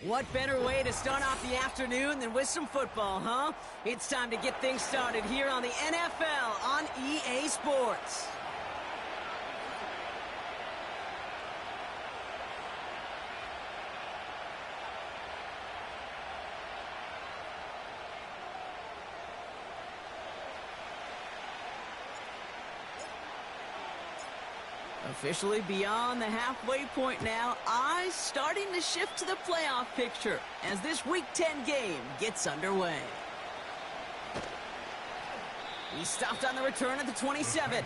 What better way to start off the afternoon than with some football, huh? It's time to get things started here on the NFL on EA Sports. Officially beyond the halfway point now, eyes starting to shift to the playoff picture as this Week 10 game gets underway. He stopped on the return at the 27.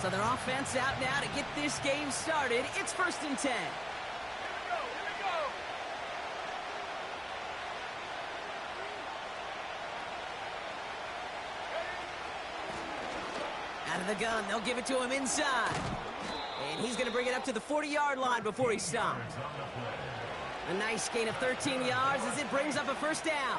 So their offense out now to get this game started. It's 1st and 10. Out of the gun, they'll give it to him inside. And he's going to bring it up to the 40-yard line before he stops. A nice gain of 13 yards as it brings up a 1st down.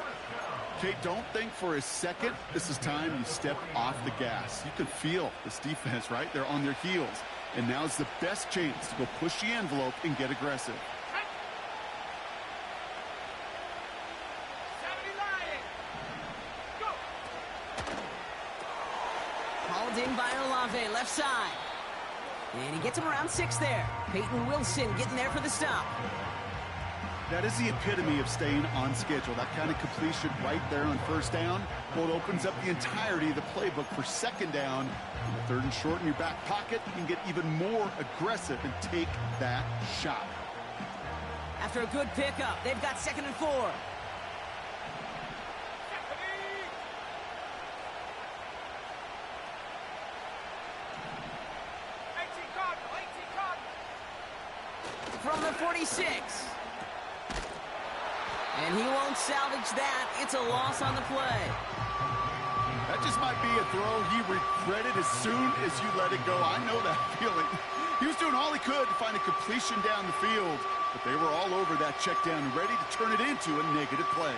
Okay, don't think for a second this is time you step off the gas. You can feel this defense, right? They're on their heels. And now's the best chance to go push the envelope and get aggressive. Hauled in by Olave, left side. And he gets him around 6 there. Peyton Wilson getting there for the stop. That is the epitome of staying on schedule. That kind of completion right there on 1st down. Well, it opens up the entirety of the playbook for 2nd down. And 3rd and short in your back pocket, you can get even more aggressive and take that shot. After a good pickup, they've got 2nd and 4. From the 46. And he won't salvage that. It's a loss on the play. That just might be a throw he regretted as soon as you let it go. I know that feeling. He was doing all he could to find a completion down the field, but they were all over that check down, ready to turn it into a negative play.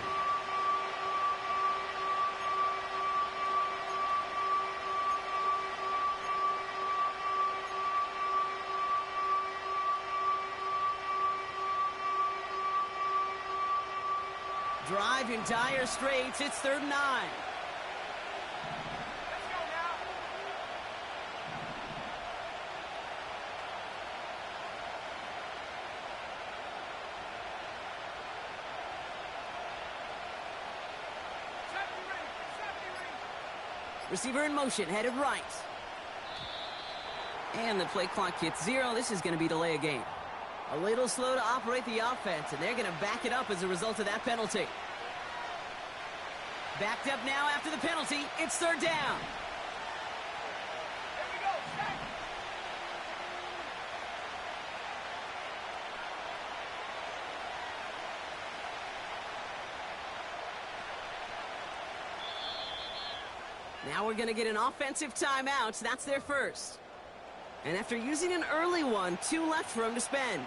Drive in dire straits. It's 3rd and 9. Let's go now. Receiver in motion, headed right. And the play clock hits 0. This is going to be delay a game. A little slow to operate the offense, and they're going to back it up as a result of that penalty. Backed up now after the penalty. It's 3rd down. Here we go. Set. Now we're going to get an offensive timeout. That's their first. And after using an early one, 2 left for him to spend.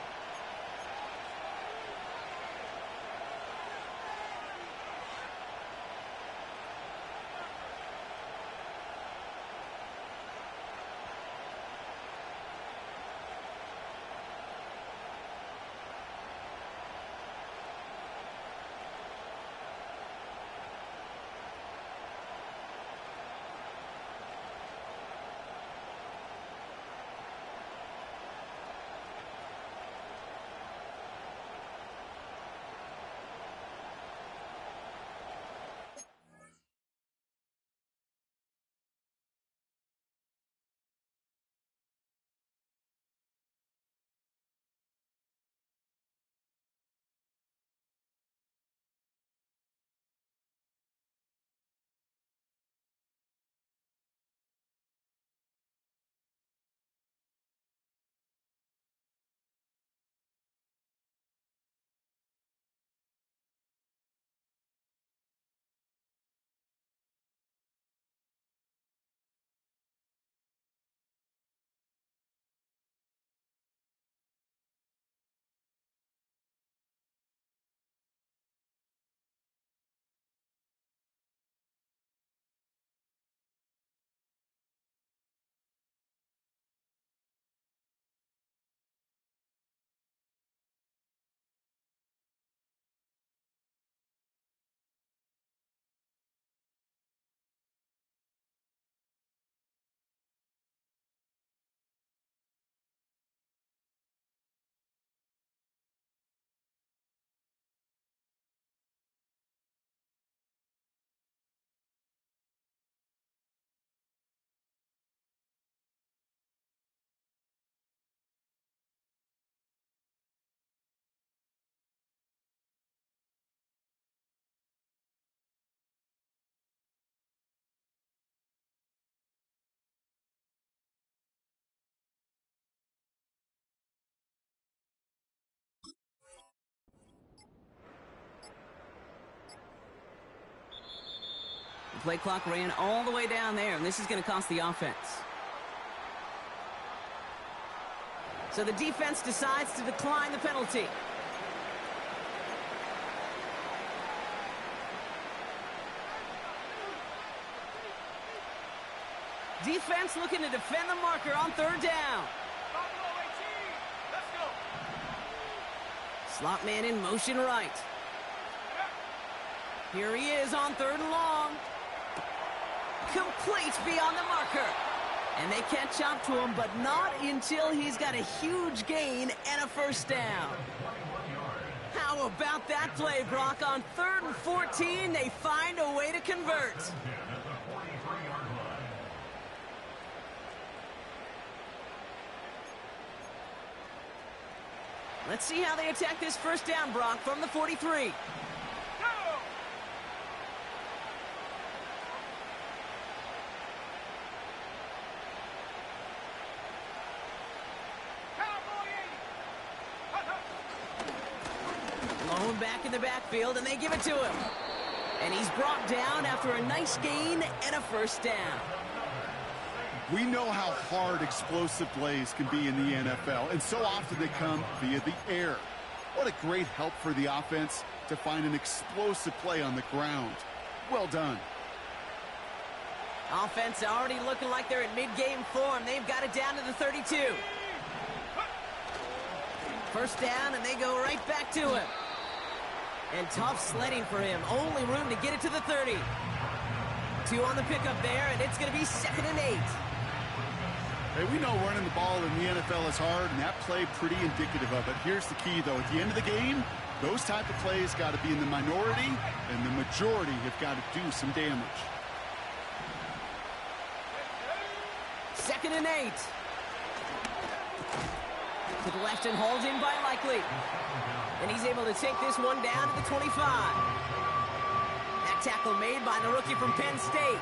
play clock ran all the way down there, and this is going to cost the offense. So the defense decides to decline the penalty. Defense looking to defend the marker on third down. Slot man in motion right. Here he is on third and long. Complete beyond the marker. And they catch up to him, but not until he's got a huge gain and a first down. How about that play, Brock? On 3rd and 14, they find a way to convert. Let's see how they attack this first down, Brock, from the 43. Low back in the backfield, and they give it to him. And he's brought down after a nice gain and a first down. We know how hard explosive plays can be in the NFL, and so often they come via the air. What a great help for the offense to find an explosive play on the ground. Well done. Offense already looking like they're in mid-game form. They've got it down to the 32. First down, and they go right back to him. And tough sledding for him. Only room to get it to the 30. 2 on the pickup there, and it's going to be 2nd and 8. Hey, we know running the ball in the NFL is hard, and that play pretty indicative of it. Here's the key, though. At the end of the game, those type of plays got to be in the minority, and the majority have got to do some damage. 2nd and 8. To the left and hauled in by Likely. And he's able to take this one down to the 25. That tackle made by the rookie from Penn State.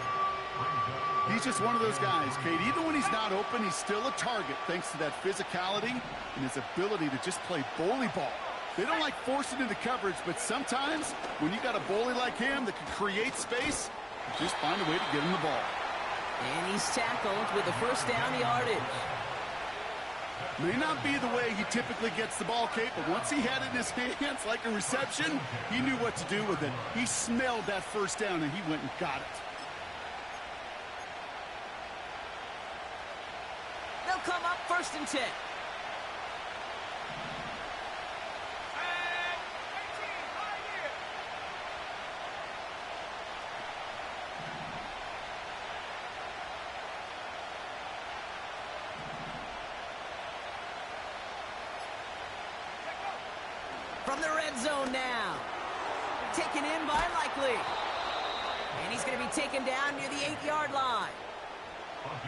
He's just one of those guys, Kate. Even when he's not open, he's still a target thanks to that physicality and his ability to just play bully ball. They don't like forcing into coverage, but sometimes when you got a bully like him that can create space, you just find a way to get him the ball. And he's tackled with the first down yardage. May not be the way he typically gets the ball, Kate, but once he had it in his hands like a reception, he knew what to do with it. He smelled that first down, and he went and got it. They'll come up 1st and 10. From the red zone now. Taken in by Likely. And he's going to be taken down near the 8-yard line.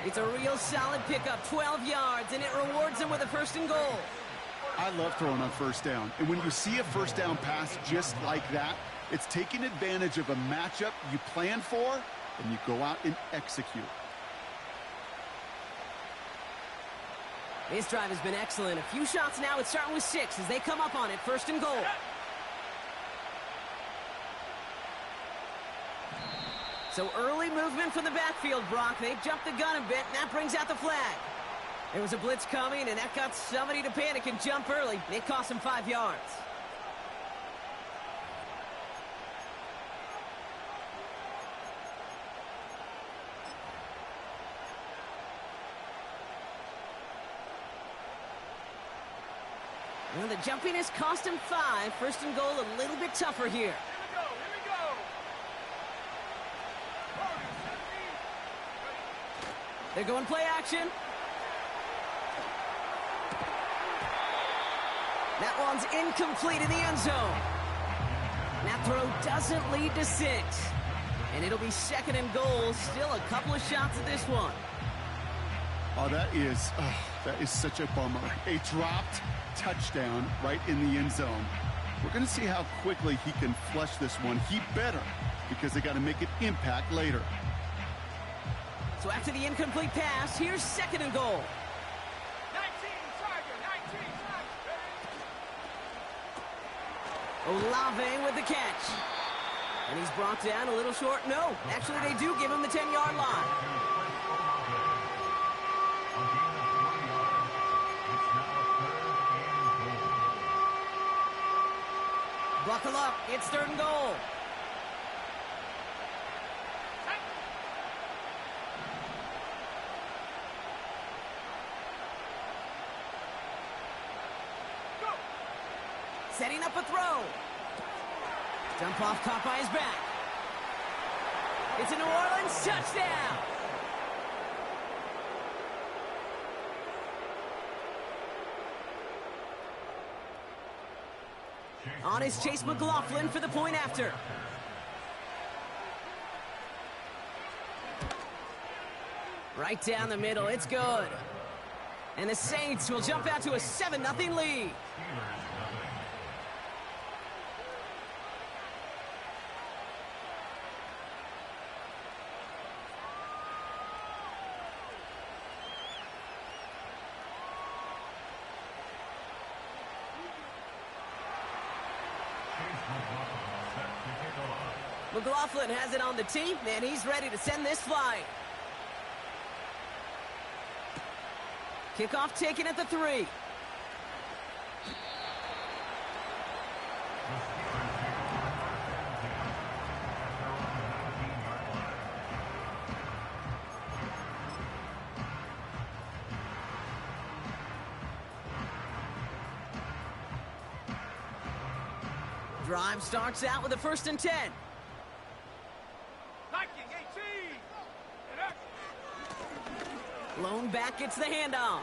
It's a real solid pickup, 12 yards, and it rewards him with a 1st and goal. I love throwing on first down. And when you see a first down pass just like that, it's taking advantage of a matchup you plan for, and you go out and execute. This drive has been excellent. A few shots now. It's starting with 6 as they come up on it. 1st and goal. So early movement from the backfield, Brock. They jumped the gun a bit, and that brings out the flag. There was a blitz coming, and that got somebody to panic and jump early. It cost him 5 yards. Well, the jumpiness cost him 5. 1st and goal, a little bit tougher here. They're going play action. That one's incomplete in the end zone. That throw doesn't lead to 6. And it'll be 2nd and goal. Still a couple of shots at this one. Oh, that is such a bummer. A dropped touchdown right in the end zone. We're going to see how quickly he can flush this one. He better, because they got to make it impact later. So after the incomplete pass, here's 2nd and goal. 19, Olave with the catch. And he's brought down a little short. No, actually they do give him the 10-yard line. Buckle up, it's 3rd and goal. Setting up a throw. Dump off, caught by his back. It's a New Orleans touchdown. On is Chase McLaughlin for the point after. Right down the middle, it's good. And the Saints will jump out to a 7-0 lead. McLaughlin has it on the tee, and he's ready to send this flying. Kickoff taken at the 3. Drive starts out with a 1st and 10. Lone back gets the handoff.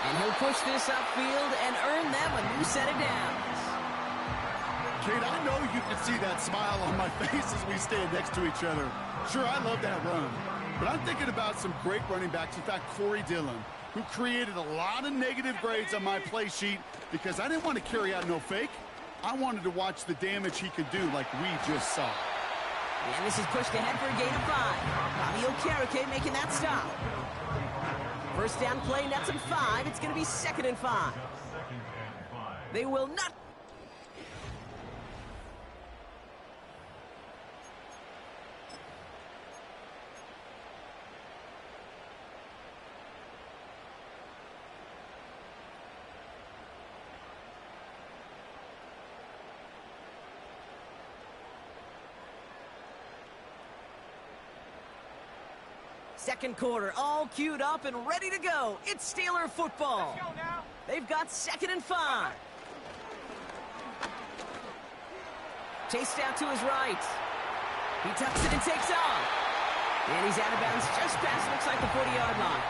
And he'll push this upfield and earn them a new set of downs. Kate, I know you can see that smile on my face as we stand next to each other. Sure, I love that run. But I'm thinking about some great running backs. In fact, Corey Dillon, who created a lot of negative grades on my play sheet because I didn't want to carry out no fake. I wanted to watch the damage he could do like we just saw. And this is pushed ahead for a gain of 5. Bobby Okereke making that stop. 1st down play, nets him 5. It's going to be 2nd and 5. They will not. Second quarter, all queued up and ready to go. It's Steeler football. They've got 2nd and 5. Chased out to his right. He tucks it and takes off. And he's out of bounds just past, looks like the 40-yard line.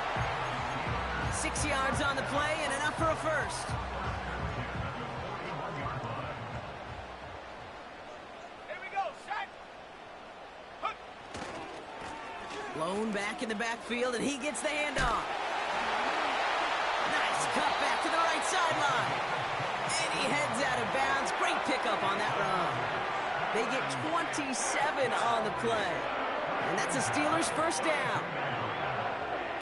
6 yards on the play and enough for a 1st. Lone back in the backfield, and he gets the handoff. Nice cut back to the right sideline. And he heads out of bounds. Great pickup on that run. They get 27 on the play. And that's a Steelers 1st down.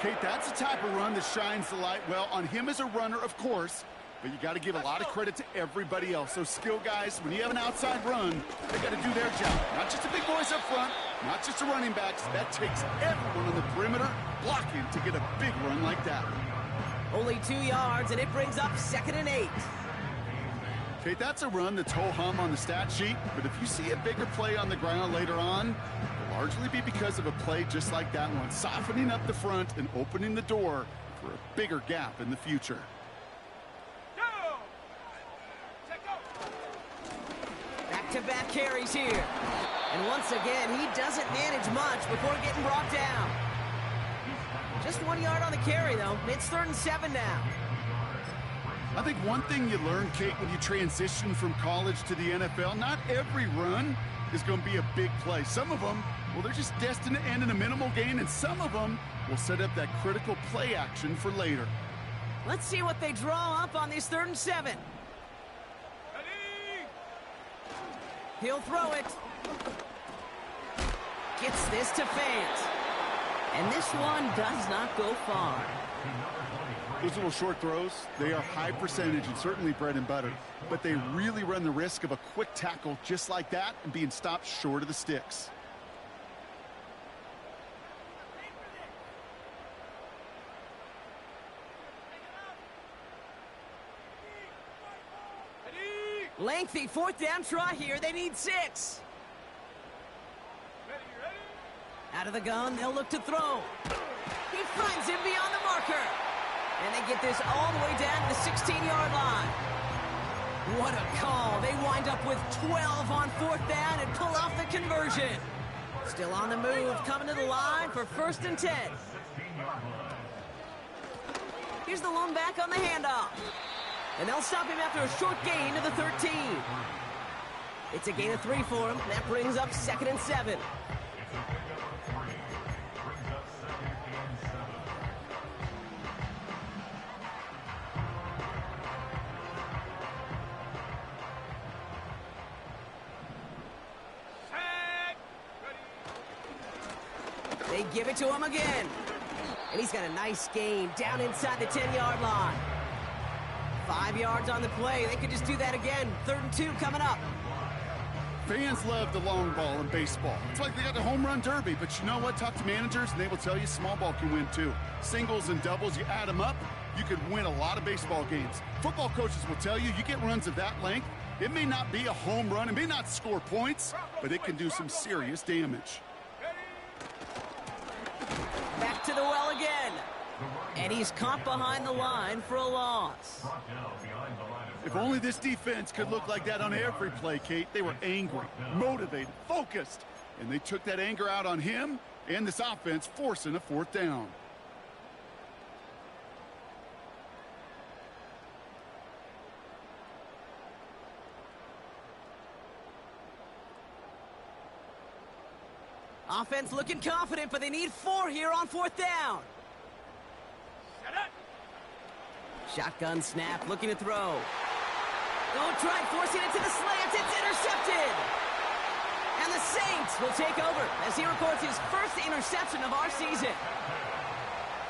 Kate, that's the type of run that shines the light, well, on him as a runner, of course, but you got to give a lot of credit to everybody else. Those skill guys, when you have an outside run, they got to do their job. Not just the big boys up front, not just the running backs. That takes everyone on the perimeter blocking to get a big run like that. Only 2 yards, and it brings up 2nd and 8. Kate, that's a run that's ho-hum on the stat sheet, but if you see a bigger play on the ground later on, it'll largely be because of a play just like that one, softening up the front and opening the door for a bigger gap in the future. Back-to-back carries here. And once again, he doesn't manage much before getting brought down. Just 1 yard on the carry, though. It's 3rd and 7 now. I think one thing you learn, Kate, when you transition from college to the NFL, not every run is going to be a big play. Some of them, well, they're just destined to end in a minimal gain, and some of them will set up that critical play action for later. Let's see what they draw up on this 3rd and 7. He'll throw it. Gets this to Fant. And this one does not go far. Those little short throws, they are high percentage and certainly bread and butter. But they really run the risk of a quick tackle just like that and being stopped short of the sticks. Lengthy fourth down try here. They need 6. Out of the gun, they'll look to throw. He finds him beyond the marker. And they get this all the way down to the 16-yard line. What a call. They wind up with 12 on fourth down and pull off the conversion. Still on the move, coming to the line for 1st and 10. Here's the lone back on the handoff. And they'll stop him after a short gain to the 13. It's a gain of 3 for him. That brings up 2nd and 7. They give it to him again. And he's got a nice gain down inside the 10-yard line. 5 yards on the play. They could just do that again. 3rd and 2 coming up. Fans love the long ball in baseball. It's like they got the home run derby, but you know what? Talk to managers, and they will tell you small ball can win too. Singles and doubles, you add them up, you could win a lot of baseball games. Football coaches will tell you get runs of that length. It may not be a home run, it may not score points, but it can do some serious damage. Back to the well again. And he's caught behind the line for a loss. If only this defense could look like that on every play, Kate. They were angry, motivated, focused, and they took that anger out on him and this offense, forcing a 4th down. Offense looking confident, but they need 4 here on 4th down. Shotgun snap, looking to throw. Don't try forcing it to the slants. It's intercepted. And the Saints will take over as he records his 1st interception of our season.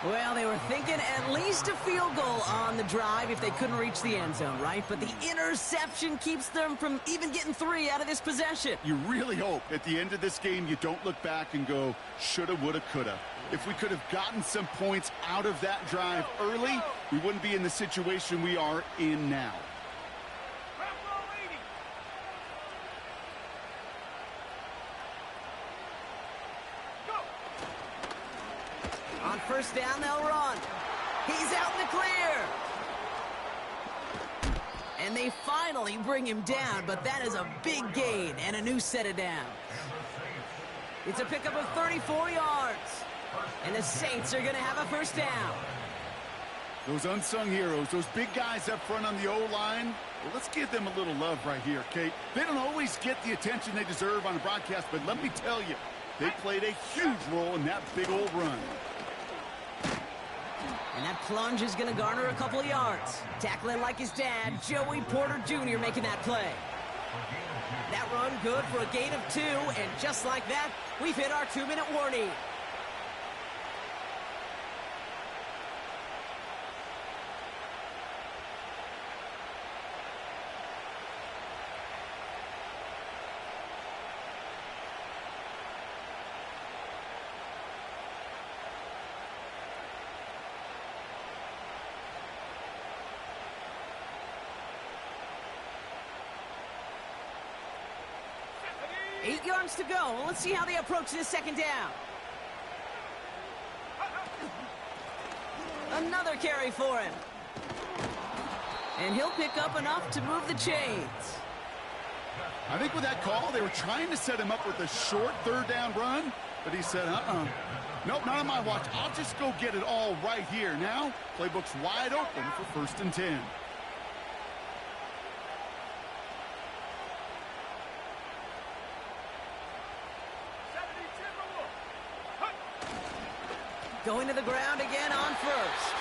Well, they were thinking at least a field goal on the drive if they couldn't reach the end zone, right? But the interception keeps them from even getting 3 out of this possession. You really hope at the end of this game you don't look back and go, shoulda, woulda, coulda. If we could have gotten some points out of that drive early, we wouldn't be in the situation we are in now. On 1st down, they'll run. He's out in the clear. And they finally bring him down, but that is a big gain and a new set of downs. It's a pickup of 34 yards. And the Saints are going to have a 1st down. Those unsung heroes, those big guys up front on the O-line, well, let's give them a little love right here, Kate. They don't always get the attention they deserve on a broadcast, but let me tell you, they played a huge role in that big old run. And that plunge is going to garner a couple of yards. Tackling like his dad, Joey Porter Jr. making that play. That run good for a gain of 2, and just like that, we've hit our 2-minute warning. Eight yards to go. Let's see how they approach this 2nd down. Another carry for him. And he'll pick up enough to move the chains. I think with that call, they were trying to set him up with a short 3rd down run, but he said, nope, not on my watch. I'll just go get it all right here. Now, playbook's wide open for 1st and 10. Going to the ground again on 1st.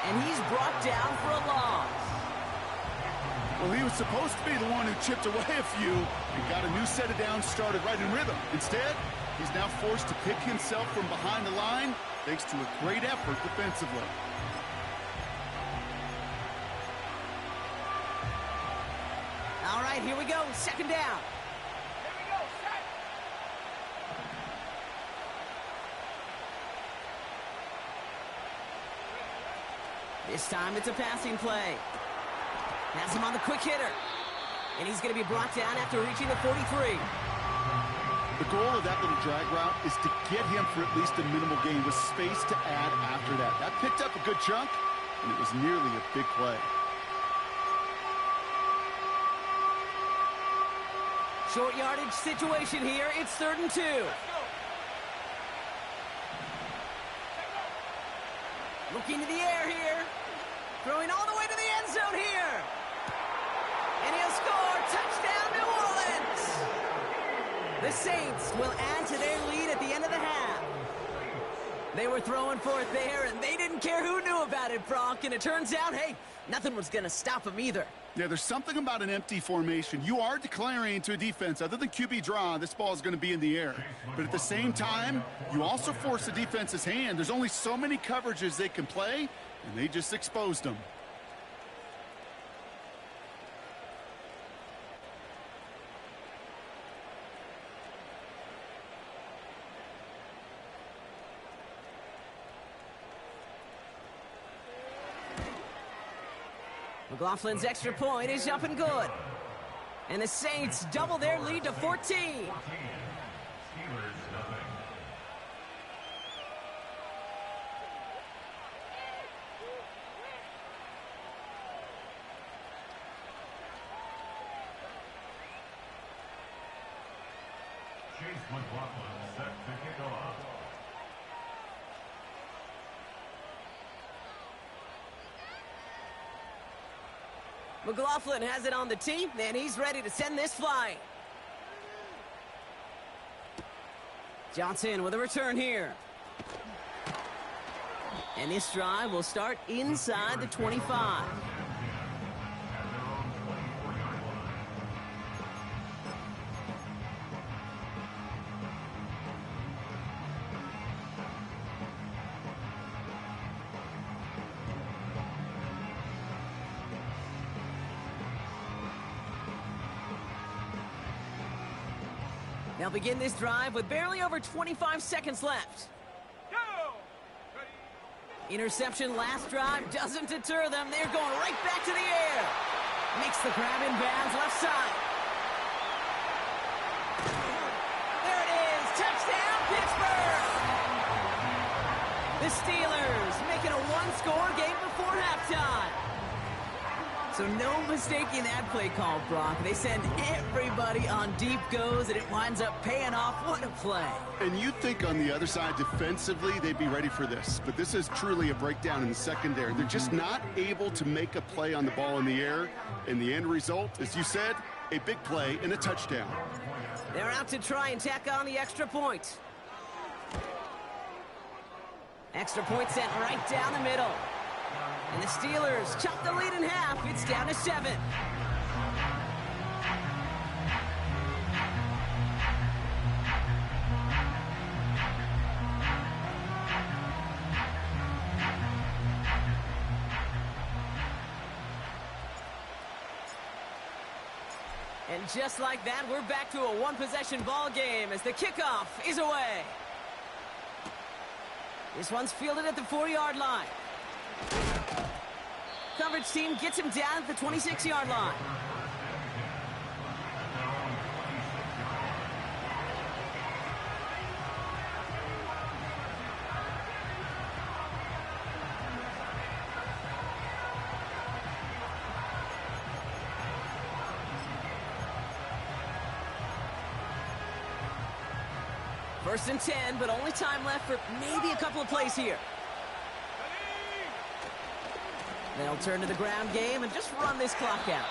And he's brought down for a loss. Well, he was supposed to be the one who chipped away a few and got a new set of downs started right in rhythm. Instead, he's now forced to pick himself from behind the line thanks to a great effort defensively. right, here we go. Second down. This time it's a passing play. Has him on the quick hitter. And he's going to be brought down after reaching the 43. The goal of that little drag route is to get him for at least a minimal gain with space to add after that. That picked up a good chunk, and it was nearly a big play. Short yardage situation here. It's 3rd and 2. Looking to the air here. Throwing all the way to the end zone here. And he'll score. Touchdown, New Orleans. The Saints will add to their lead at the end of the half. They were throwing for it there, and they didn't care who knew about it, Brock. And it turns out, hey, nothing was going to stop them either. Yeah, there's something about an empty formation. You are declaring to a defense, other than QB draw, this ball is going to be in the air. But at the same time, you also force the defense's hand. There's only so many coverages they can play, and they just exposed them. McLaughlin's extra point is up and good. And the Saints double their lead to 14. McLaughlin set to kick off. McLaughlin has it on the tee, and he's ready to send this flying. Johnson with a return here. And this drive will start inside the 25. They'll begin this drive with barely over 25 seconds left. Interception last drive doesn't deter them. They're going right back to the air. Makes the grab in bounds left side. There it is. Touchdown, Pittsburgh. The Steelers making a one-score game before halftime. So no mistaking that play call, Brock. They send everybody on deep goes, and it winds up paying off. What a play. And you'd think on the other side, defensively, they'd be ready for this. But this is truly a breakdown in the secondary. They're just not able to make a play on the ball in the air. And the end result, as you said, a big play and a touchdown. They're out to try and tack on the extra point. Extra point sent right down the middle. And the Steelers chop the lead in half. It's down to 7. And just like that, we're back to a one-possession ball game as the kickoff is away. This one's fielded at the 4-yard line. Coverage team gets him down at the 26-yard line. First and 10, but only time left for maybe a couple of plays here. They'll turn to the ground game and just run this clock out.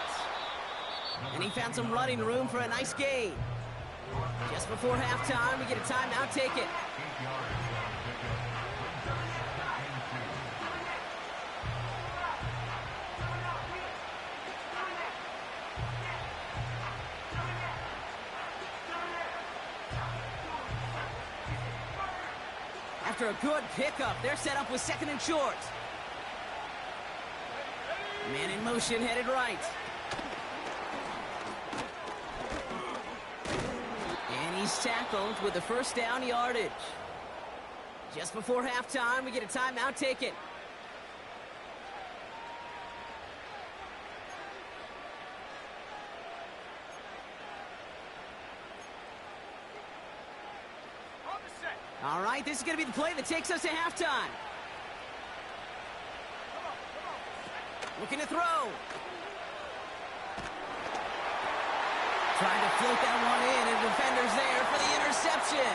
And he found some running room for a nice gain. Just before halftime, we get a timeout. Take it. After a good pickup, they're set up with 2nd and short. Man in motion, headed right. he's tackled with the first down yardage. Just before halftime, we get a timeout taken. All right, this is going to be the play that takes us to halftime. Looking to throw. Trying to float that one in, and the defender's there for the interception.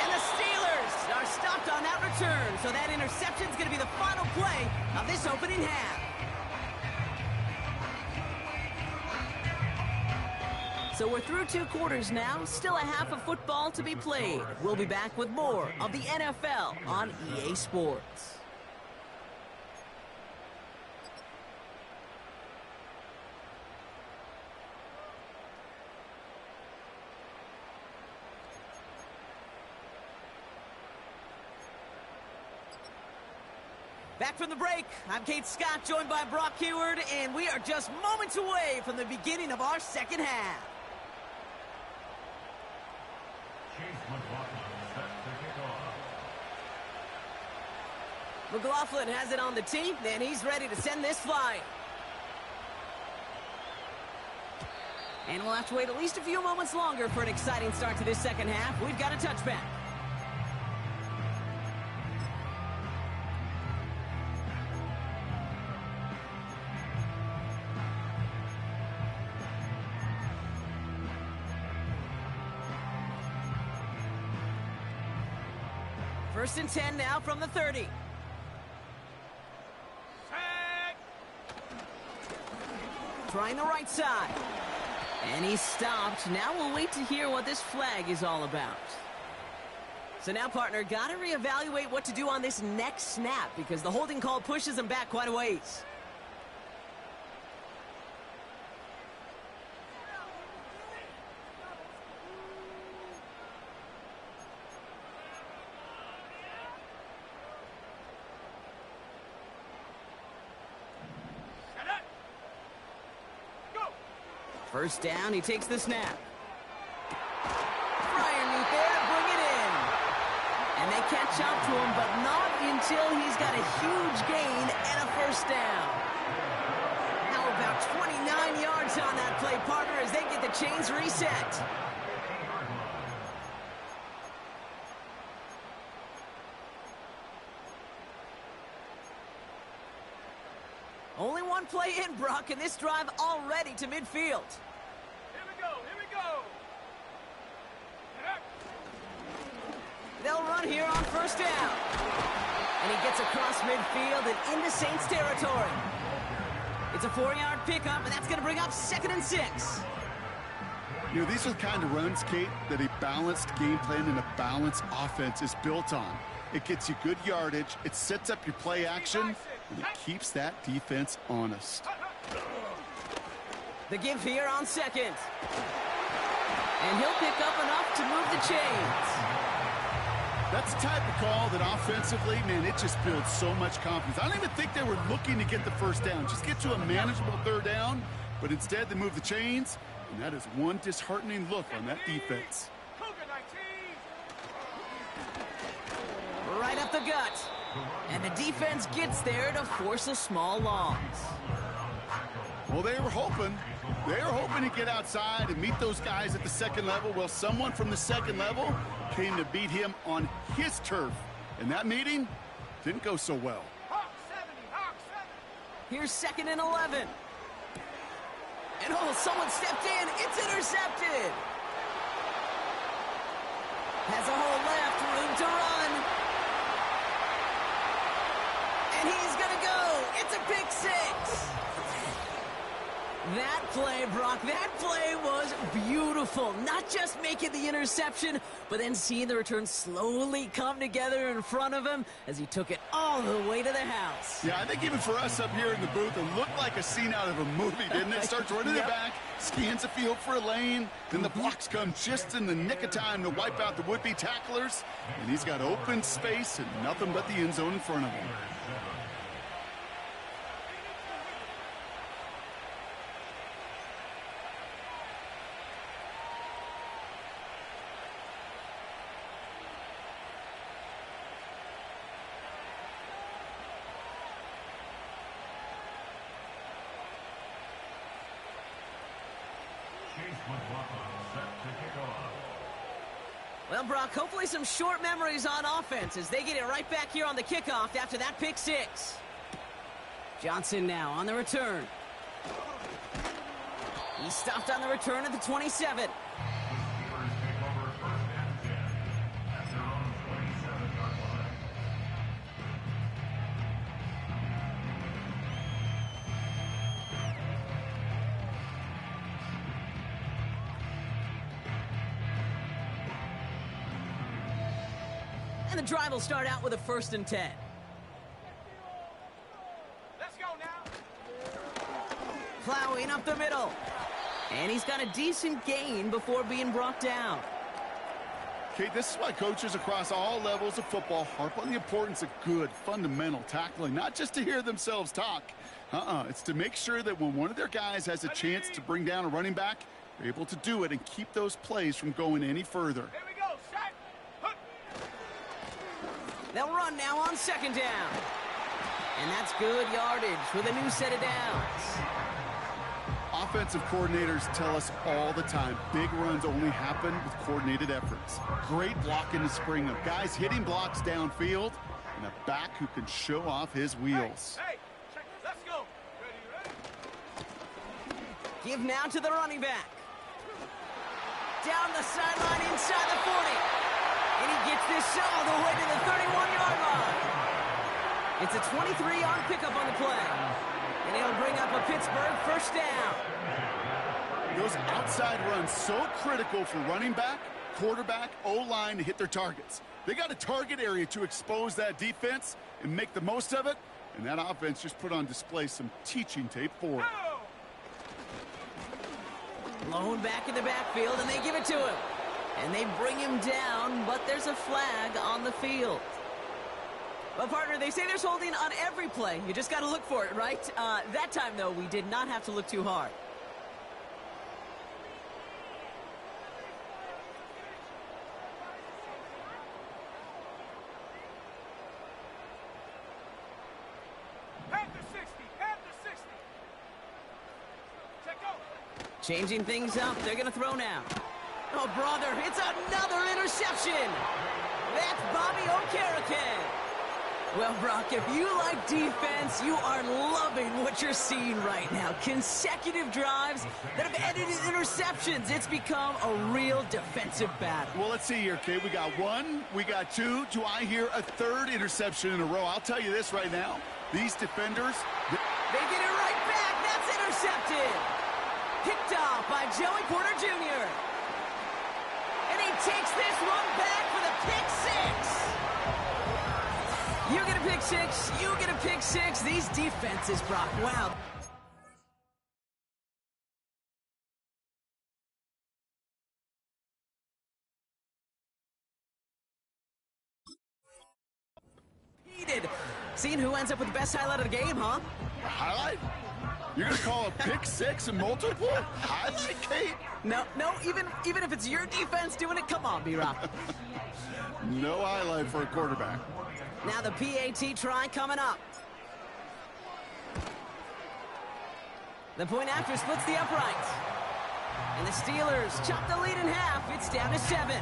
And the Steelers are stopped on that return, so that interception's going to be the final play of this opening half. So we're through 2 quarters now, still a half of football to be played. We'll be back with more of the NFL on EA Sports. Back from the break, I'm Kate Scott, joined by Brock Heward, and we are just moments away from the beginning of our second half. McLaughlin has it on the tee, and he's ready to send this flying. And we'll have to wait at least a few moments longer for an exciting start to this second half. We've got a touchback. First and 10 now from the 30. Trying the right side. And he's stopped. Now we'll wait to hear what this flag is all about. So now, partner, got to reevaluate what to do on this next snap because the holding call pushes him back quite a ways. First down, he takes the snap. Fryermuth there to bring it in. And they catch up to him, but not until he's got a huge gain and a first down. How about 29 yards on that play, partner, as they get the chains reset. Only one play in, Brock, and this drive already to midfield. Here we go, here we go. They'll run here on first down. And he gets across midfield and into Saints territory. It's a 4-yard pickup, and that's going to bring up 2nd and 6. You know, these are the kind of runs, Kate, that a balanced game plan and a balanced offense is built on. It gets you good yardage, it sets up your play action, and it keeps that defense honest. The give here on 2nd. And he'll pick up enough to move the chains. That's the type of call that offensively, man, it just builds so much confidence. I don't even think they were looking to get the first down. Just get to a manageable 3rd down, but instead they move the chains, and that is one disheartening look on that defense. Right up the gut. And the defense gets there to force a small loss. Well, they were hoping to get outside and meet those guys at the 2nd level. Well, someone from the 2nd level came to beat him on his turf. And that meeting didn't go so well. Here's 2nd and 11. And oh, someone stepped in. It's intercepted. Has a hole left, room to run. And he's going to go. It's a pick 6. That play, Brock, that play was beautiful. Not just making the interception, but then seeing the return slowly come together in front of him as he took it all the way to the house. Yeah, I think even for us up here in the booth, it looked like a scene out of a movie, didn't it? Starts running it back, scans the field for a lane, then the blocks come just in the nick of time to wipe out the would-be tacklers, and he's got open space and nothing but the end zone in front of him. Well, Brock, hopefully some short memories on offense as they get it right back here on the kickoff after that pick six. Johnson now on the return. He stopped on the return at the 27. And the drive will start out with a 1st and 10. Let's go now. Plowing up the middle. And he's got a decent gain before being brought down. Okay, this is why coaches across all levels of football harp on the importance of good, fundamental tackling, not just to hear themselves talk. It's to make sure that when one of their guys has a chance to bring down a running back, they're able to do it and keep those plays from going any further. Here we go, shot. They'll run now on 2nd down. And that's good yardage with a new set of downs. Offensive coordinators tell us all the time, big runs only happen with coordinated efforts. Great blocking to spring them. Guys hitting blocks downfield, and a back who can show off his wheels. Hey, check this. Let's go. Ready? Give now to the running back. Down the sideline inside the 40. And he gets this all the way to the 31-yard line. It's a 23-yard pickup on the play. And he'll bring up a Pittsburgh 1st down. Those outside runs so critical for running back, quarterback, O-line to hit their targets. They got a target area to expose that defense and make the most of it. And that offense just put on display some teaching tape for it. Lone back in the backfield, and they give it to him. And they bring him down, but there's a flag on the field. Well, partner, they say there's holding on every play. You just got to look for it, right? That time, though, we did not have to look too hard. Panther 60. Panther 60. Check out. Changing things up. They're going to throw now. Oh, brother, it's another interception. That's Bobby Wh0aTV. Well, Brock, if you like defense, you are loving what you're seeing right now. Consecutive drives that have ended in interceptions. It's become a real defensive battle. Well, let's see here, Kate. We got 1, we got 2. Do I hear a 3rd interception in a row? I'll tell you this right now. These defenders... They get it right back. That's intercepted. Picked off by Joey Porter Jr. And he takes this one back for the pick 6. You get a pick 6, you get a pick 6. These defenses, Brock, wow. Heated. Seeing who ends up with the best highlight of the game, huh? A highlight? You're going to call a pick 6 and multiple? Highlight, Kate? No, even if it's your defense doing it, come on, B-Rock. No highlight for a quarterback. Now the PAT try coming up. The point after splits the uprights. And the Steelers chop the lead in half. It's down to 7.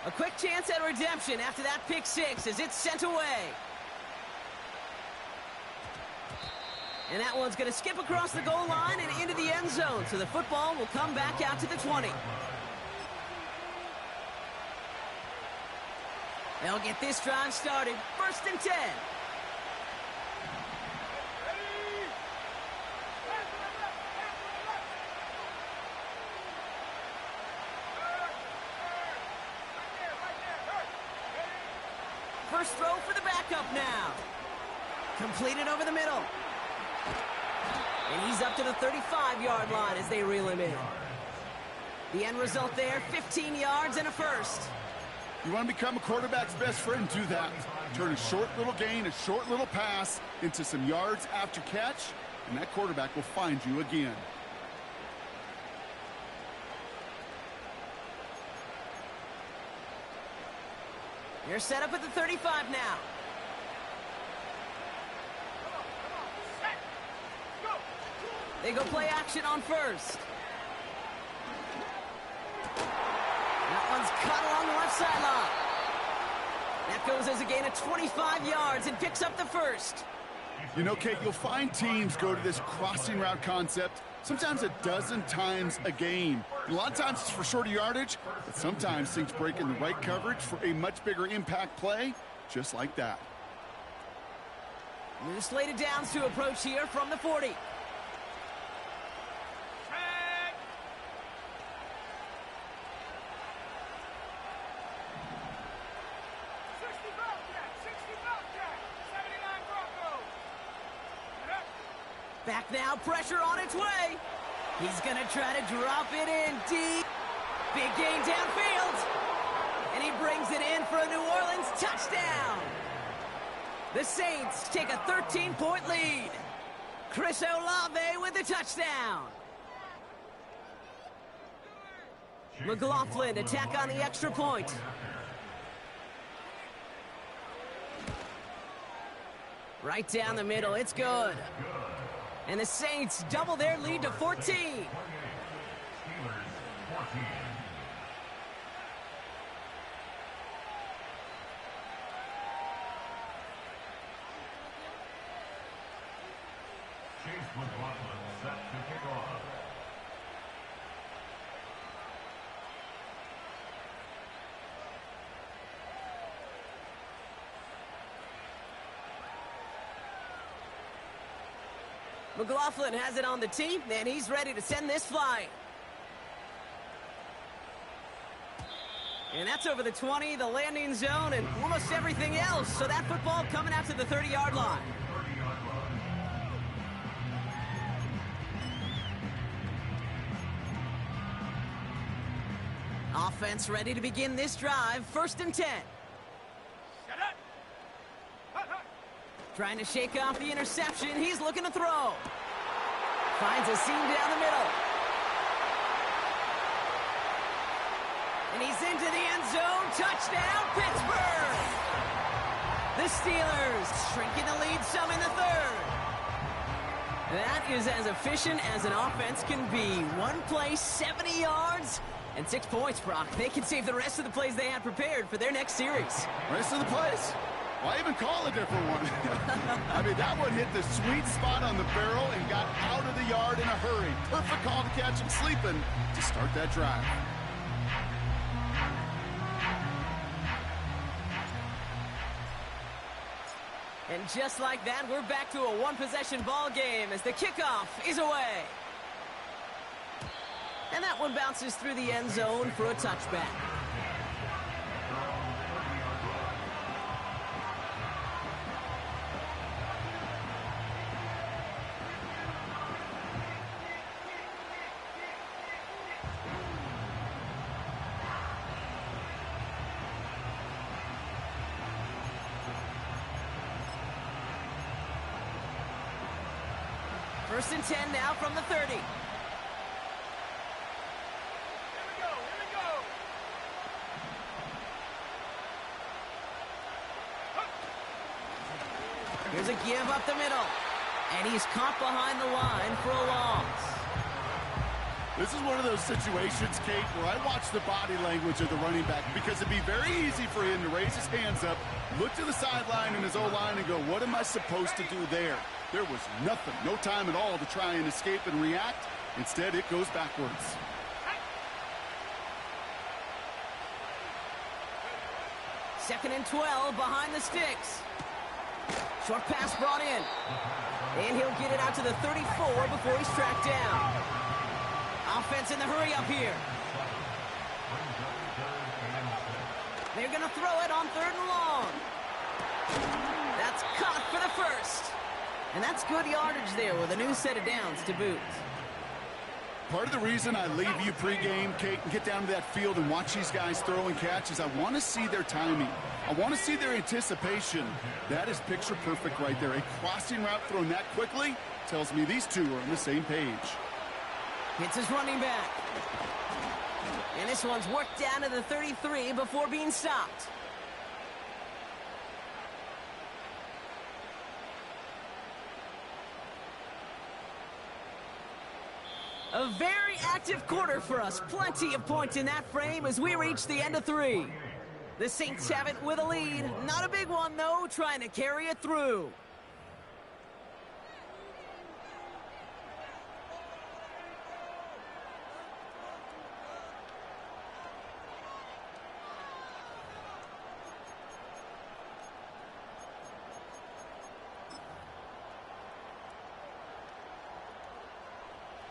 A quick chance at redemption after that pick 6 as it's sent away. And that one's going to skip across the goal line and into the end zone. So the football will come back out to the 20. They'll get this drive started. 1st and 10. First throw for the backup now. Completed over the middle. And he's up to the 35-yard line as they reel him in. The end result there, 15 yards and a 1st. You want to become a quarterback's best friend? Do that. Turn a short little gain, a short little pass into some yards after catch, and that quarterback will find you again. You're set up at the 35 now. They go play action on first. That one's cut along the left sideline. That goes as a gain of 25 yards and picks up the first. You know, Kate, you'll find teams go to this crossing route concept sometimes a dozen times a game. A lot of times it's for shorter yardage, but sometimes things break in the right coverage for a much bigger impact play, just like that. New slated downs to approach here from the 40. Tag. 60 Bobcat, 60 Bobcat, 79 Broncos. Back now, pressure on its way. He's going to try to drop it in deep. Big gain downfield. And he brings it in for a New Orleans touchdown. The Saints take a 13-point lead. Chris Olave with the touchdown. McLaughlin attack on the extra point. Right down the middle, it's good. And the Saints double their lead to 14. Steelers 14. Chase McLaughlin set to kick off. McLaughlin has it on the tee, and he's ready to send this flying. And that's over the 20, the landing zone, and almost everything else. So that football coming out to the 30-yard line. 30-yard line. Offense ready to begin this drive. 1st and 10. Shut up. Hut, hut. Trying to shake off the interception. He's looking to throw. Finds a seam down the middle. And he's into the end zone. Touchdown, Pittsburgh! The Steelers shrinking the lead some in the 3rd. That is as efficient as an offense can be. One play, 70 yards, and 6 points, Brock. They can save the rest of the plays they had prepared for their next series. Rest of the plays? Why even call a different one? I mean, that one hit the sweet spot on the barrel and got out of the yard in a hurry. Perfect call to catch him sleeping to start that drive. And just like that, we're back to a one-possession ball game as the kickoff is away. And that one bounces through the end zone for a touchback. First and 10 now from the 30. Here we go, here we go. Here's a give up the middle. And he's caught behind the line for a loss. This is one of those situations, Kate, where I watch the body language of the running back because it'd be very easy for him to raise his hands up, look to the sideline in his O-line and go, what am I supposed to do there? There was nothing, no time at all to try and escape and react. Instead, it goes backwards. Second and 12 behind the sticks. Short pass brought in. And he'll get it out to the 34 before he's tracked down. Offense in the hurry up here. They're going to throw it on 3rd and long. That's caught for the first. And that's good yardage there with a new set of downs to boot. Part of the reason I leave you pregame, Kate, and get down to that field and watch these guys throw and catch is I want to see their timing. I want to see their anticipation. That is picture perfect right there. A crossing route thrown that quickly tells me these two are on the same page. Hits his running back. And this one's worked down to the 33 before being stopped. A very active quarter for us. Plenty of points in that frame as we reach the end of 3. The Saints have it with a lead. Not a big one, though, trying to carry it through.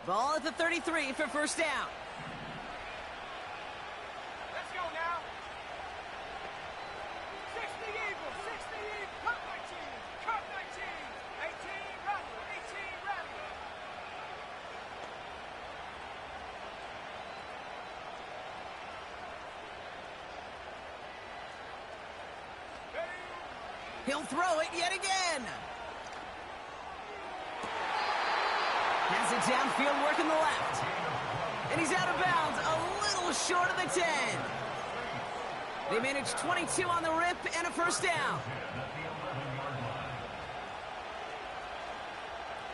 Ball at the 33 for first down. Let's go now. 60 Eagles, 60 Eagles. Cut 19, cut 19. 18 rally, 18 rally. He'll throw it yet again. Has it downfield, working the left. And he's out of bounds, a little short of the 10. They managed 22 on the rip and a first down.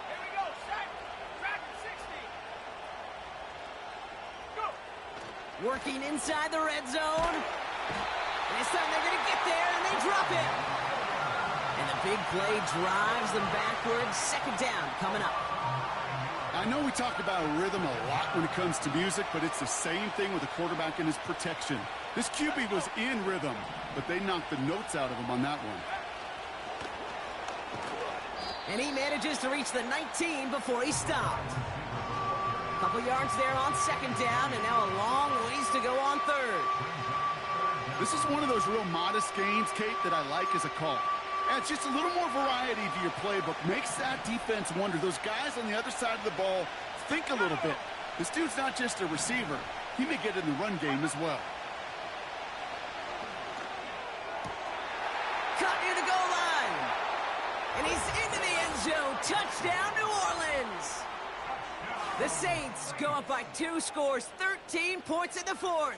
Here we go, set. Track 60. Go. Working inside the red zone. And this time they're going to get there, and they drop it. And the big play drives them backwards. Second down coming up. I know we talk about rhythm a lot when it comes to music, but it's the same thing with the quarterback and his protection. This QB was in rhythm, but they knocked the notes out of him on that one. And he manages to reach the 19 before he stopped. Couple yards there on second down, and now a long ways to go on third. This is one of those real modest gains, Kate, that I like as a call. Adds just a little more variety to your playbook. Makes that defense wonder. Those guys on the other side of the ball think a little bit. This dude's not just a receiver. He may get in the run game as well. Cut near the goal line. And he's into the end zone. Touchdown, New Orleans. The Saints go up by 2 scores, 13 points in the 4th.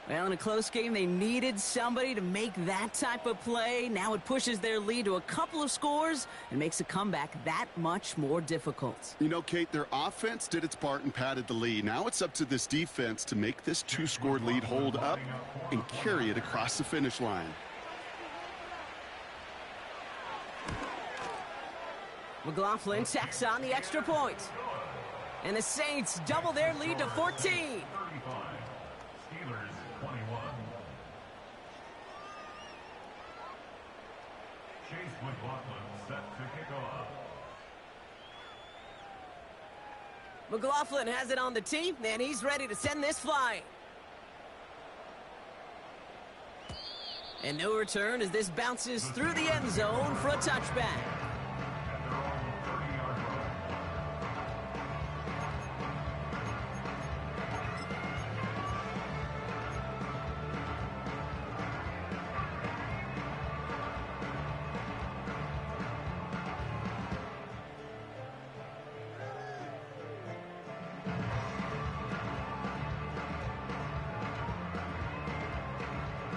Well, in a close game, they needed somebody to make that type of play. Now it pushes their lead to a couple of scores and makes a comeback that much more difficult. You know, Kate, their offense did its part and padded the lead. Now it's up to this defense to make this 2-score lead hold up and carry it across the finish line. McLaughlin tacks on the extra point. And the Saints double their lead to 14. 35. Steelers 21. Chase McLaughlin set to kick off. McLaughlin has it on the tee, and he's ready to send this flying. And no return as this bounces through the end zone for a touchback.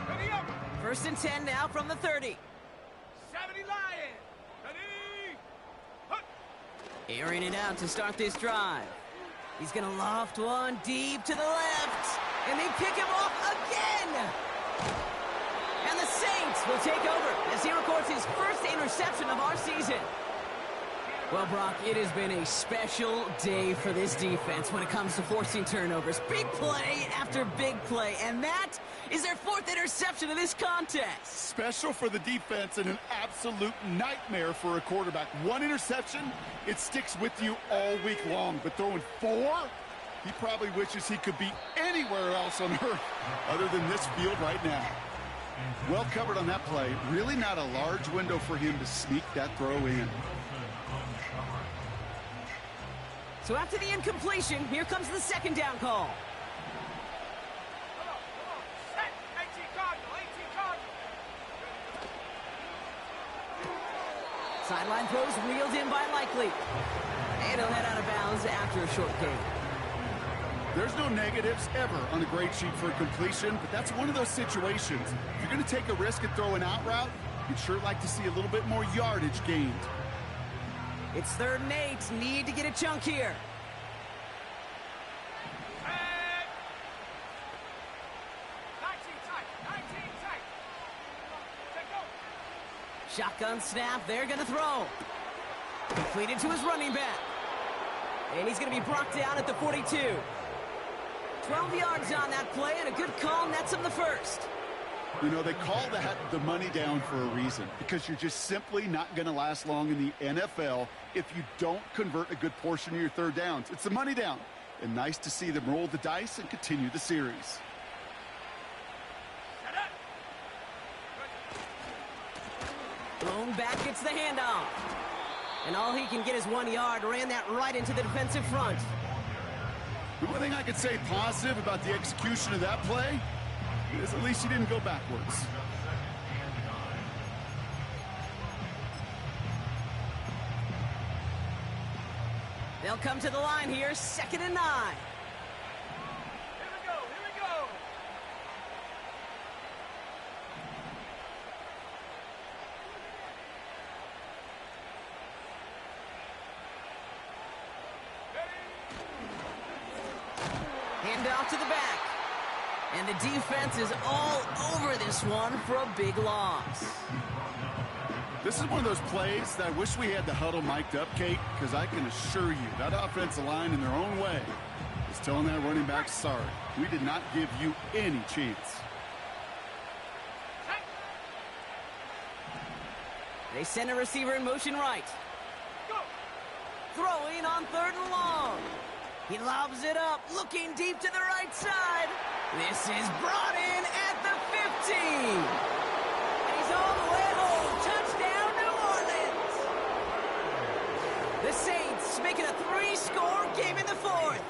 Ready up. First and 10 now from the 30. 70 Lion. Ready. Hut. Airing it out to start this drive. He's going to loft one deep to the left. And they pick him off again. And the Saints will take over as he records his first interception of our season. Well, Brock, it has been a special day for this defense when it comes to forcing turnovers. Big play after big play, and that is their 4th interception of this contest. Special for the defense and an absolute nightmare for a quarterback. 1 interception, it sticks with you all week long. But throwing 4, he probably wishes he could be anywhere else on earth other than this field right now. Well covered on that play. Really not a large window for him to sneak that throw in. So after the incompletion, here comes the second down call. Come on. Set. 18 Cardinal, 18 Cardinal. Sideline throws wheeled in by Likely. And he'll head out of bounds after a short gain. There's no negatives ever on a grade sheet for a completion, but that's one of those situations. If you're going to take a risk and throw an out route, you'd sure like to see a little bit more yardage gained. It's 3rd and 8. Need to get a chunk here. Shotgun snap, they're going to throw. Completed to his running back. And he's going to be brought down at the 42. 12 yards on that play, and a good call nets him the first. You know, they call that the money down for a reason, because you're just simply not going to last long in the NFL if you don't convert a good portion of your third downs. It's the money down. And nice to see them roll the dice and continue the series. Blown back gets the handoff. And all he can get is 1 yard. Ran that right into the defensive front. The one thing I could say positive about the execution of that play is at least he didn't go backwards. They'll come to the line here, 2nd and 9. Here we go, here we go. Hand off to the back. And the defense is all over this one for a big loss. This is one of those plays that I wish we had the huddle mic'd up, Kate, because I can assure you that offensive line in their own way is telling that running back, sorry, we did not give you any chance. They send a receiver in motion right. Go. Throwing on 3rd and long. He lobs it up, looking deep to the right side. This is brought in at the 50. And he's all the way home. Touchdown, New Orleans. The Saints making a 3-score game in the 4th.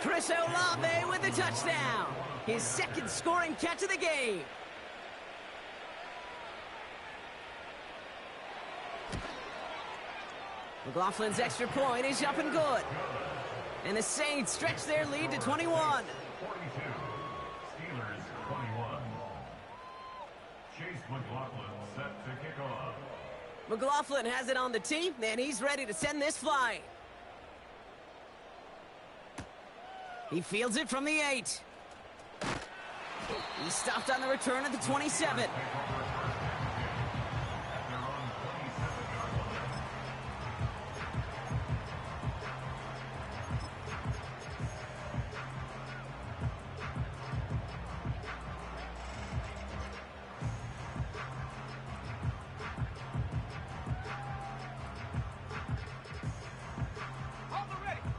Chris Olave with the touchdown. His 2nd scoring catch of the game. McLaughlin's extra point is up and good. And the Saints stretch their lead to 21. 42. Steelers 21. Chase McLaughlin set to kick off. McLaughlin has it on the tee, and he's ready to send this flying. He fields it from the 8. He stopped on the return at the 27.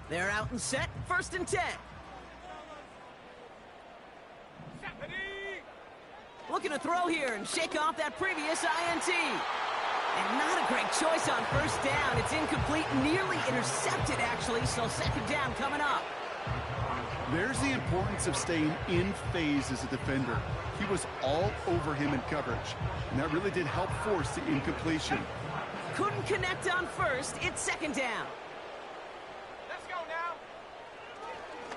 They're out and set, 1st and 10. Looking to throw here and shake off that previous INT. And not a great choice on 1st down. It's incomplete, nearly intercepted, actually, so 2nd down coming up. There's the importance of staying in phase as a defender. He was all over him in coverage, and that really did help force the incompletion. Couldn't connect on 1st, it's 2nd down.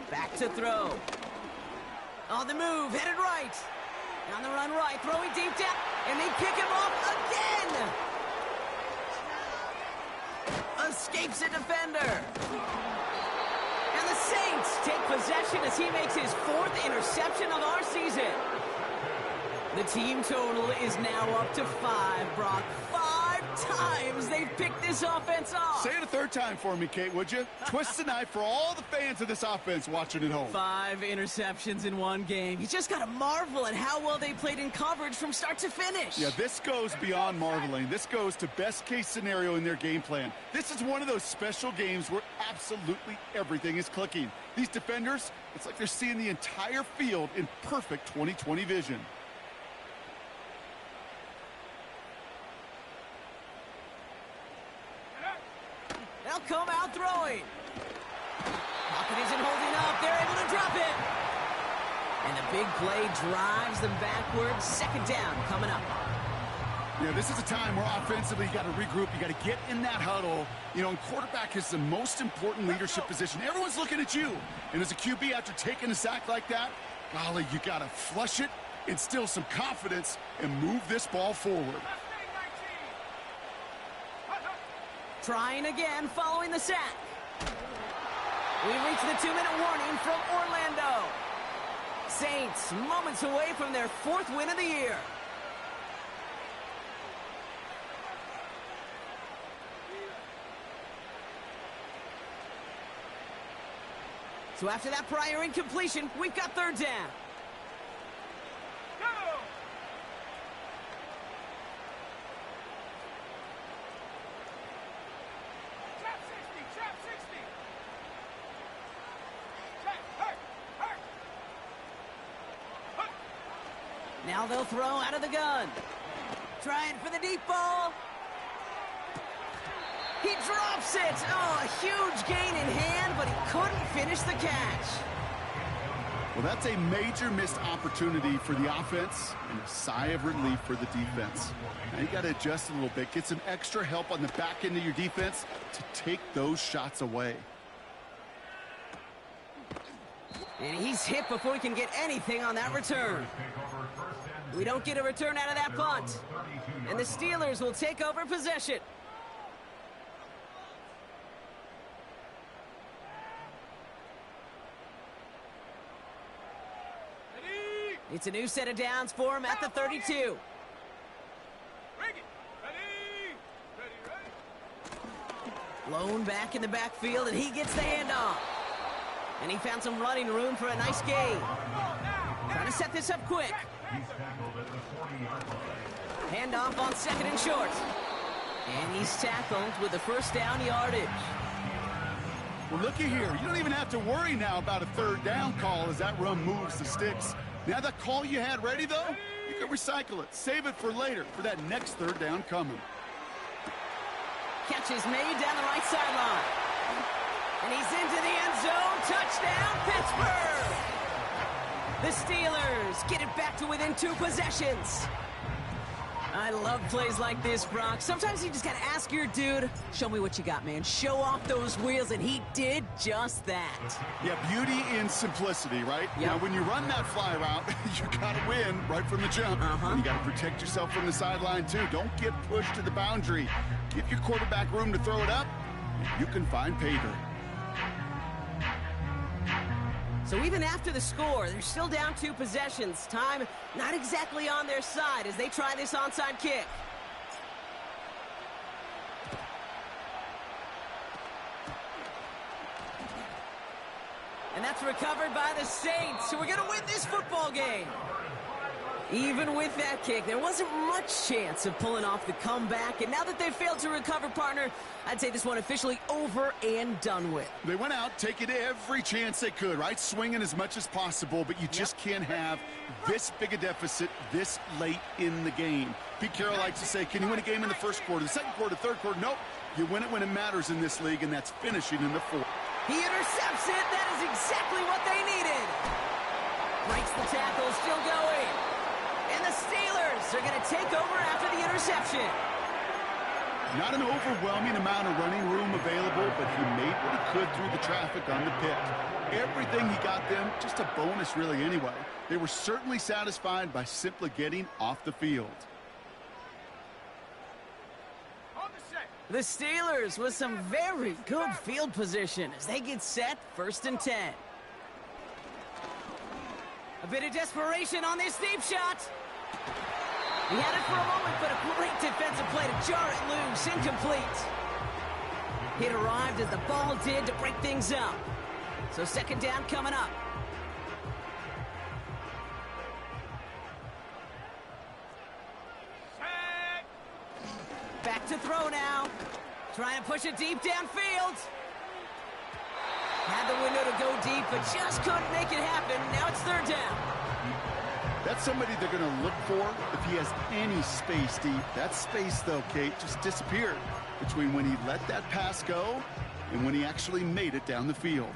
Back to throw. On the move, headed right. On the run right, throwing deep down, and they pick him off again. Escapes a defender. And the Saints take possession as he makes his 4th interception of our season. The team total is now up to 5, Brock. 5 times they've picked this offense off. Say it a 3rd time for me, Kate, would you? Twist the knife for all the fans of this offense watching at home. 5 interceptions in one game. You just got to marvel at how well they played in coverage from start to finish. Yeah, this goes beyond marveling. This goes to best-case scenario in their game plan. This is one of those special games where absolutely everything is clicking. These defenders, it's like they're seeing the entire field in perfect 20/20 vision. They'll come out throwing. Pocket isn't holding up. They're able to drop it. And the big play drives them backwards. 2nd down coming up. Yeah, this is a time where offensively you got to regroup. You got to get in that huddle. You know, and quarterback is the most important leadership position. Everyone's looking at you. And as a QB, after taking a sack like that, golly, you got to flush it, instill some confidence, and move this ball forward. Trying again following the sack. We reach the 2-minute warning from Orlando. Saints moments away from their 4th win of the year. So after that prior incompletion, we've got third down. Go! Trap 60, trap 60. Trap, hurt, hurt. Hurt. Now they'll throw out of the gun. Trying for the deep ball. He drops it. Oh, a huge gain in hand, but he couldn't finish the catch. Well, that's a major missed opportunity for the offense and a sigh of relief for the defense. Now you got to adjust a little bit, get some extra help on the back end of your defense to take those shots away. And he's hit before he can get anything on that return. We don't get a return out of that punt. And the Steelers will take over possession. It's a new set of downs for him at the 32. Bring it. Ready. Blown back in the backfield, and he gets the handoff. And he found some running room for a nice gain. Trying to set this up quick. Handoff on 2nd and short. And he's tackled with the first down yardage. Well, looky here. You don't even have to worry now about a third down call as that run moves the sticks. Now that call you had ready, though, you can recycle it. Save it for later for that next third down coming. Catch is made down the right sideline. And he's into the end zone. Touchdown, Pittsburgh! The Steelers get it back to within 2 possessions. I love plays like this, Brock. Sometimes you just got to ask your dude, show me what you got, man. Show off those wheels, and he did just that. Yeah, beauty in simplicity, right? Yep. Now, when you run that fly route, you got to win right from the jump. And you got to protect yourself from the sideline, too. Don't get pushed to the boundary. Give your quarterback room to throw it up, and you can find pay dirt. So even after the score, they're still down 2 possessions. Time not exactly on their side as they try this onside kick. And that's recovered by the Saints, who are going to win this football game. Even with that kick, there wasn't much chance of pulling off the comeback. And now that they've failed to recover, partner, I'd say this one officially over and done with. They went out taking every chance they could, right? Swinging as much as possible, but you just can't have this big a deficit this late in the game. Pete Carroll likes to say, can you win a game in the first quarter, the second quarter, third quarter? Nope. You win it when it matters in this league, and that's finishing in the fourth. He intercepts it. That is exactly what they needed. Breaks the tackle, still going. And the Steelers are going to take over after the interception. Not an overwhelming amount of running room available, but he made what he could through the traffic on the pick. Everything he got them, just a bonus really anyway. They were certainly satisfied by simply getting off the field. On the set. The Steelers with some very good field position as they get set 1st and 10. A bit of desperation on this deep shot. He had it for a moment, but a great defensive play to jar it loose, incomplete. It arrived as the ball did to break things up. So 2nd down coming up. Set. Back to throw now. Trying to push it deep downfield. Had the window to go deep, but just couldn't make it happen. Now it's 3rd down. That's somebody they're going to look for if he has any space deep. That space, though, Kate, just disappeared between when he let that pass go and when he actually made it down the field.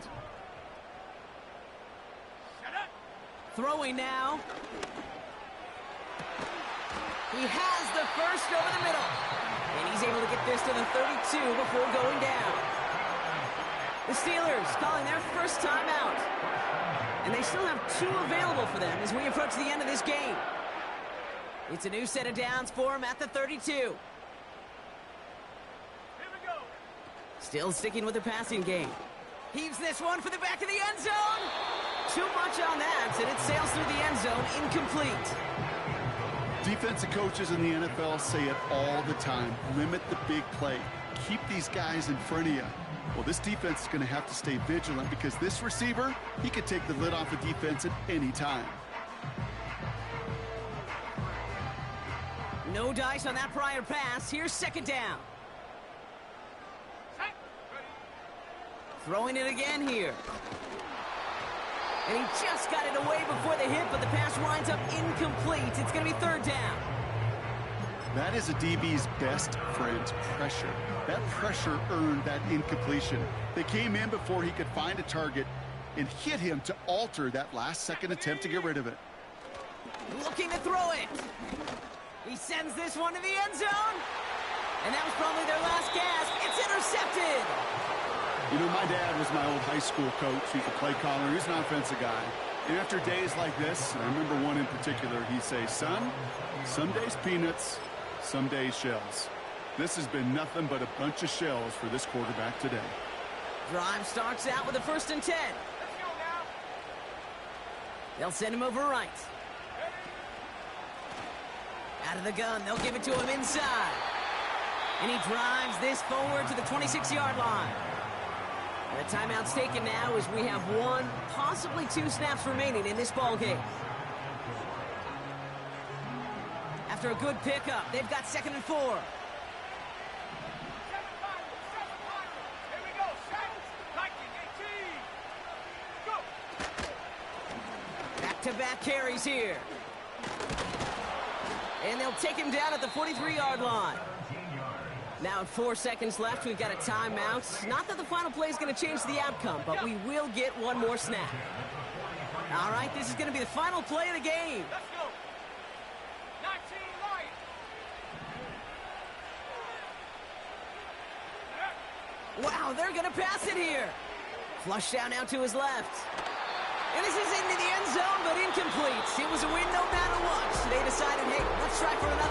Set up. Throwing now. He has the first over the middle. And he's able to get this to the 32 before going down. The Steelers calling their first timeout. And they still have 2 available for them as we approach the end of this game. It's a new set of downs for him at the 32. Here we go. Still sticking with the passing game. Heaves this one for the back of the end zone. Too much on that, and it sails through the end zone, incomplete. Defensive coaches in the NFL say it all the time. Limit the big play. Keep these guys in front of you. Well, this defense is going to have to stay vigilant because this receiver, he could take the lid off a defense at any time. No dice on that prior pass. Here's second down. Set. Ready. Throwing it again here. And he just got it away before the hit, but the pass winds up incomplete. It's going to be third down. That is a DB's best friend, pressure. That pressure earned that incompletion. They came in before he could find a target and hit him to alter that last-second attempt to get rid of it. Looking to throw it. He sends this one to the end zone. And that was probably their last gasp. It's intercepted. You know, my dad was my old high school coach. He's a play caller. He's an offensive guy. And after days like this, and I remember one in particular, he'd say, son, some days peanuts, some days shells. This has been nothing but a bunch of shells for this quarterback today. Drive starts out with a 1st and 10. Let's go now. They'll send him over right. Out of the gun, they'll give it to him inside. And he drives this forward to the 26-yard line. And the timeout's taken now as we have 1, possibly 2 snaps remaining in this ball game. After a good pickup, they've got 2nd and 4. 7 Pirates. 7 Pirates. Here we go. Set. Viking 18. Go. Back-to-back carries here. And they'll take him down at the 43-yard line. Now at 4 seconds left, we've got a timeout. Not that the final play is going to change the outcome, but we will get one more snap. All right, this is going to be the final play of the game. Let's go. 19 Lions. Wow, they're going to pass it here. Flush down out to his left. And this is into the end zone, but incomplete. It was a win no matter what. They decided, hey, let's try for another.